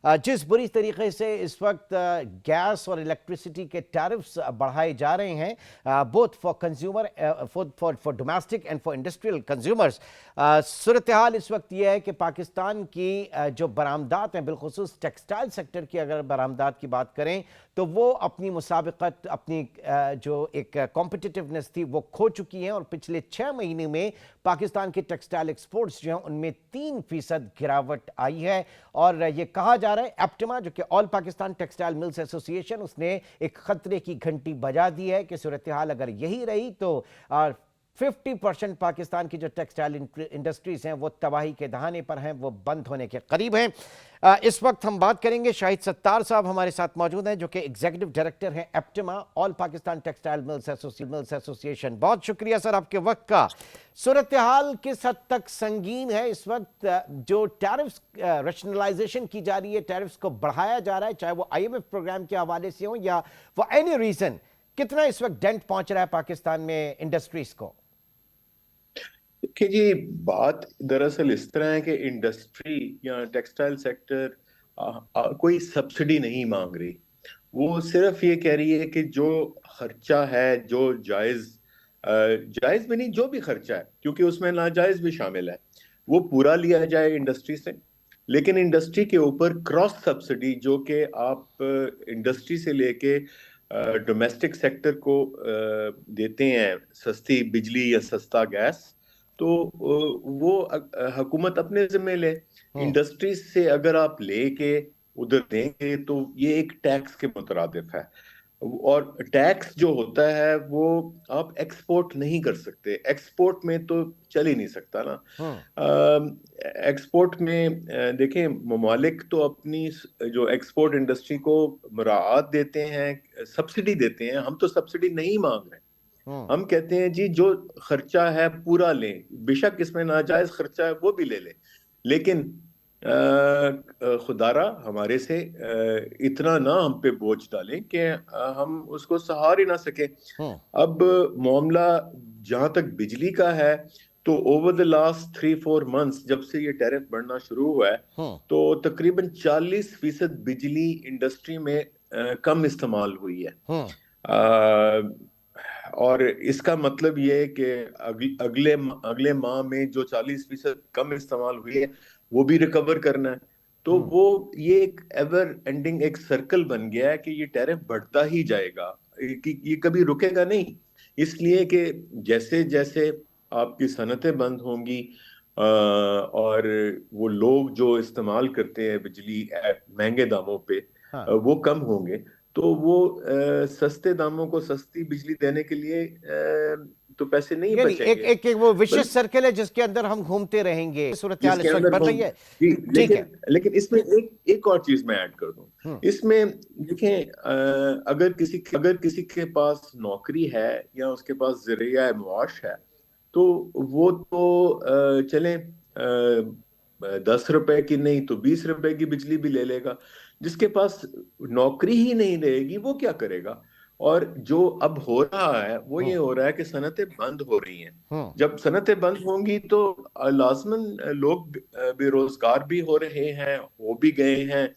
जिस बुरी तरीके से इस वक्त गैस और इलेक्ट्रिसिटी के टैरिफ्स बढ़ाए जा रहे हैं both for consumer for domestic and for industrial consumers, सूरत हाल इस वक्त यह है कि पाकिस्तान की जो बरामदात हैं, बिलखुसूस टेक्सटाइल सेक्टर की अगर बरामदात की बात करें तो वो अपनी मुसाबिकत, अपनी जो एक कॉम्पिटिटिवनेस थी वो खो चुकी हैं। और पिछले 6 महीने में पाकिस्तान के टेक्सटाइल एक्सपोर्ट्स जो हैं उनमें 3% गिरावट आई है। और ये कहा जा रहा है, एप्टिमा जो कि all Pakistan textile mills association, उसने एक खतरे की घंटी बजा दी है कि सूरत हाल अगर यही रही तो 50% पाकिस्तान की जो टेक्सटाइल इंडस्ट्रीज हैं वो तबाही के दहाने पर हैं, वो बंद होने के करीब हैं। इस वक्त हम बात करेंगे, शाहिद सत्तार साहब हमारे साथ मौजूद हैं जो कि एग्जीक्यूटिव डायरेक्टर हैं APTMA, all Pakistan textile mills association. बहुत शुक्रिया सर आपके वक्त का। सूरत हाल किस हद तक संगीन है इस वक्त? जो टैरिफ्स रैशनलाइजेशन की जा रही है, टैरिफ्स को बढ़ाया जा रहा है, चाहे वो IMF प्रोग्राम के हवाले से हो या फॉर एनी रीजन, कितना इस वक्त डेंट पहुंच रहा है पाकिस्तान में इंडस्ट्रीज को? कि जी बात दरअसल इस तरह है कि इंडस्ट्री या टेक्सटाइल सेक्टर कोई सब्सिडी नहीं मांग रही। वो सिर्फ ये कह रही है कि जो खर्चा है, जो जायज भी नहीं, जो भी खर्चा है, क्योंकि उसमें नाजायज भी शामिल है, वो पूरा लिया जाए इंडस्ट्री से। लेकिन इंडस्ट्री के ऊपर क्रॉस सब्सिडी जो कि आप इंडस्ट्री से लेके डोमेस्टिक सेक्टर को देते हैं, सस्ती बिजली या सस्ता गैस, तो वो हुकूमत अपने जिम्मे ले। इंडस्ट्रीज से अगर आप लेके उधर देंगे तो ये एक टैक्स के मुतरादिफ है। और टैक्स जो होता है वो आप एक्सपोर्ट नहीं कर सकते, एक्सपोर्ट में तो चल ही नहीं सकता ना। एक्सपोर्ट में देखें, ममालिक तो अपनी जो एक्सपोर्ट इंडस्ट्री को मुराआत देते हैं, सब्सिडी देते हैं। हम तो सब्सिडी नहीं मांग रहे, हम कहते हैं जी जो खर्चा है पूरा लें, बेशक इसमें नाजायज खर्चा है वो भी ले लें, लेकिन खुदारा हमारे से इतना ना हम पे बोझ डालें कि हम उसको सहार ही ना सके। अब मामला जहां तक बिजली का है तो ओवर द लास्ट 3-4 मंथ्स जब से ये टैरिफ बढ़ना शुरू हुआ है तो तकरीबन 40% बिजली इंडस्ट्री में कम इस्तेमाल हुई है। और इसका मतलब ये है कि अगले माह में जो 40% कम इस्तेमाल हुई है वो भी रिकवर करना है। तो वो ये एक एवर एंडिंग एक सर्कल बन गया है कि ये टैरिफ बढ़ता ही जाएगा, कि ये कभी रुकेगा नहीं। इसलिए कि जैसे जैसे आपकी सनतें बंद होंगी और वो लोग जो इस्तेमाल करते हैं बिजली महंगे दामों पे, वो कम होंगे, तो वो सस्ते दामों को सस्ती बिजली देने के लिए तो पैसे नहीं बचेंगे। एक वो विशेष सर्कल है जिसके अंदर हम घूमते रहेंगे। सूरत हाल इस वक्त बढ़ रही है। ठीक है, लेकिन इसमें एक और चीज मैं ऐड कर दूं। इसमें देखें, अगर किसी के पास नौकरी है या उसके पास ज़रिया मुआश है तो वो तो चले 10 रुपए की नहीं तो 20 रुपए की बिजली भी ले लेगा। जिसके पास नौकरी ही नहीं रहेगी वो क्या करेगा? और जो अब हो रहा है वो ये हो रहा है कि सनतें बंद हो रही हैं। जब सनतें बंद होंगी तो लाजमन लोग बेरोजगार भी हो रहे हैं, हो भी गए हैं,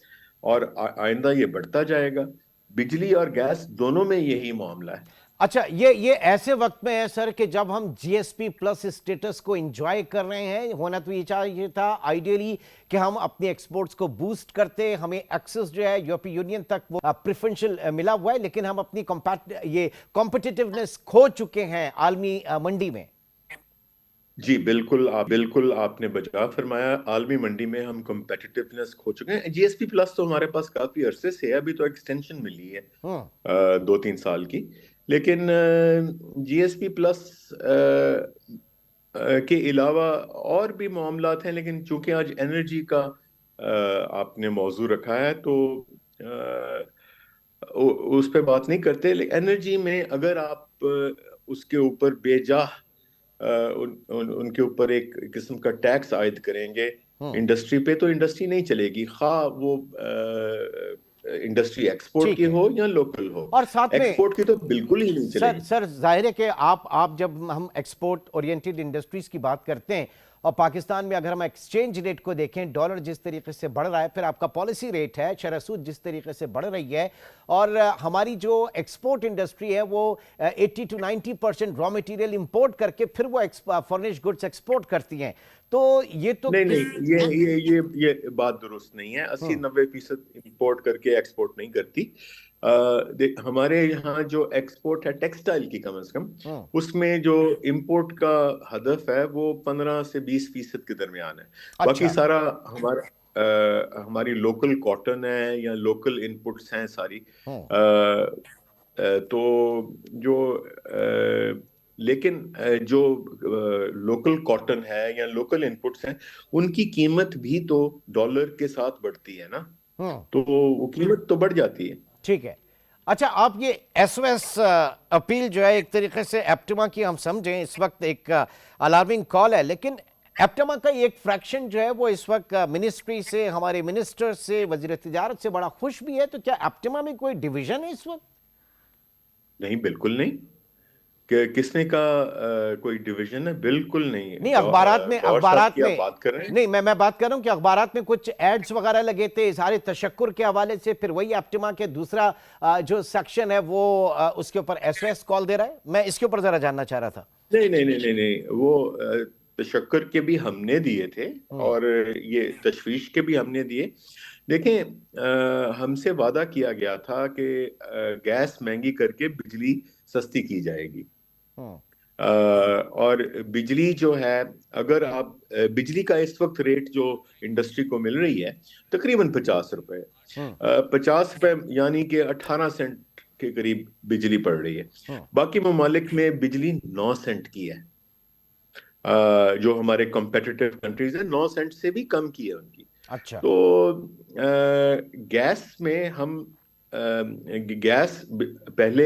और आइंदा ये बढ़ता जाएगा। बिजली और गैस दोनों में यही मामला है। अच्छा, ये ऐसे वक्त में है सर कि जब हम GSP प्लस स्टेटस को एंजॉय कर रहे हैं, होना तो ये चाहिए था आइडियली कि हम अपने एक्सपोर्ट्स को बूस्ट करते, हमें एक्सेस जो है यूरोपीय यूनियन तक वो प्रेफरेंशियल मिला हुआ है, लेकिन हम अपनी कॉम्पिटिटिवनेस खो चुके हैं आलमी मंडी में। जी बिल्कुल, आपने बजा फरमाया। आलमी मंडी में हम कॉम्पिटिटिवनेस खो चुके हैं। GSP प्लस तो हमारे पास काफी अरसे से है, अभी तो एक्सटेंशन मिली है 2-3 साल की, लेकिन GSP प्लस के अलावा और भी मामलात हैं। लेकिन चूंकि आज एनर्जी का आपने मौजू रखा है तो उस पे बात नहीं करते। लेकिन एनर्जी में अगर आप उसके ऊपर बेजा उनके ऊपर एक किस्म का टैक्स आयद करेंगे इंडस्ट्री पे, तो इंडस्ट्री नहीं चलेगी, खा वो इंडस्ट्री एक्सपोर्ट की हो या लोकल हो। और साथ में एक्सपोर्ट की तो बिल्कुल ही नहीं चलेगी। सर जाहिर है कि आप जब हम एक्सपोर्ट ओरिएंटेड इंडस्ट्रीज की बात करते हैं اور پاکستان میں اگر ہم ایکسچینج ریٹ کو دیکھیں ڈالر جس طریقے سے بڑھ رہا ہے، پھر آپ کا پالیسی ریٹ ہے شرح سود جس طریقے سے بڑھ رہی ہے، اور ہماری جو ایکسپورٹ انڈسٹری ہے وہ 80 to 90% را مٹیریل امپورٹ کر کے پھر وہ فرنش گڈس ایکسپورٹ کرتی ہیں، تو یہ تو نہیں یہ بات درست نہیں ہے. 80-90% امپورٹ کر کے ایکسپورٹ نہیں کرتی. ہمارے یہاں جو ایکسپورٹ ہے ٹیکسٹائل کی کم از کم اس میں جو امپورٹ کا ہدف ہے وہ 15 سے 20% کے درمیان ہے. باقی سارا ہماری لوکل کاٹن ہے یا لوکل انپٹس ہیں ساری. تو جو لیکن جو لوکل کاٹن ہے یا لوکل انپٹس ہیں ان کی قیمت بھی تو ڈالر کے ساتھ بڑھتی ہے نا, تو وہ قیمت تو بڑھ جاتی ہے. ٹھیک ہے. اچھا آپ یہ ایس او ایس اپیل جو ہے ایک طریقے سے ایپٹما کی ہم سمجھیں اس وقت ایک الارمنگ کال ہے, لیکن ایپٹما کا ایک فریکشن جو ہے وہ اس وقت منسٹری سے, ہمارے منسٹر سے, وزیر تجارت سے بڑا خوش بھی ہے, تو کیا ایپٹما میں کوئی ڈیویژن ہے اس وقت؟ نہیں بالکل نہیں. کہ کس نے کہا کوئی ڈیویژن ہے؟ بالکل نہیں. نہیں اخبارات میں بات کر رہے ہیں. نہیں میں بات کر رہا ہوں کہ اخبارات میں کچھ ایڈز وغیرہ لگے تھے اظہار تشکر کے حوالے سے, پھر وہی ایپٹما کے دوسرا جو سیکشن ہے وہ اس کے اوپر ایس او ایس کال دے رہا ہے. میں اس کے اوپر ذرا جاننا چاہ رہا تھا. نہیں وہ تشکر کے بھی ہم نے دیے تھے اور یہ تشویش کے بھی ہم نے دیے. دیکھیں ہم سے وعدہ کیا گیا تھا کہ گیس مہنگی کر کے بجلی سستی کی جائے گی, اور بجلی جو ہے اگر آپ بجلی کا اس وقت ریٹ جو انڈسٹری کو مل رہی ہے تقریباً 50 روپے, 50 روپے یعنی کہ 18 سینٹ کے قریب بجلی پڑ رہی ہے. باقی ممالک میں بجلی 9 سینٹ کی ہے, جو ہمارے کمپیٹیٹو کنٹریز ہیں 9 سینٹ سے بھی کم کی ہے ان کی. اچھا تو گیس میں ہم گیس پہلے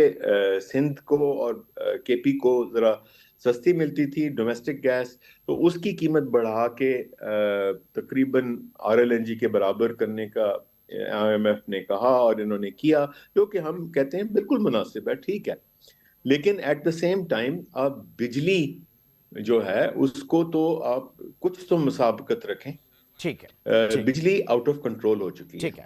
سندھ کو اور کے پی کو ذرا سستی ملتی تھی ڈومیسٹک گیس, تو اس کی قیمت بڑھا کے تقریباً RLNG کے برابر کرنے کا IMF نے کہا اور انہوں نے کیا, جو کہ ہم کہتے ہیں بالکل مناسب ہے, ٹھیک ہے. لیکن ایٹ دا سیم ٹائم آپ بجلی جو ہے اس کو تو آپ کچھ تو مسابقت رکھیں. ٹھیک ہے, بجلی آؤٹ آف کنٹرول ہو چکی ہے. ٹھیک ہے.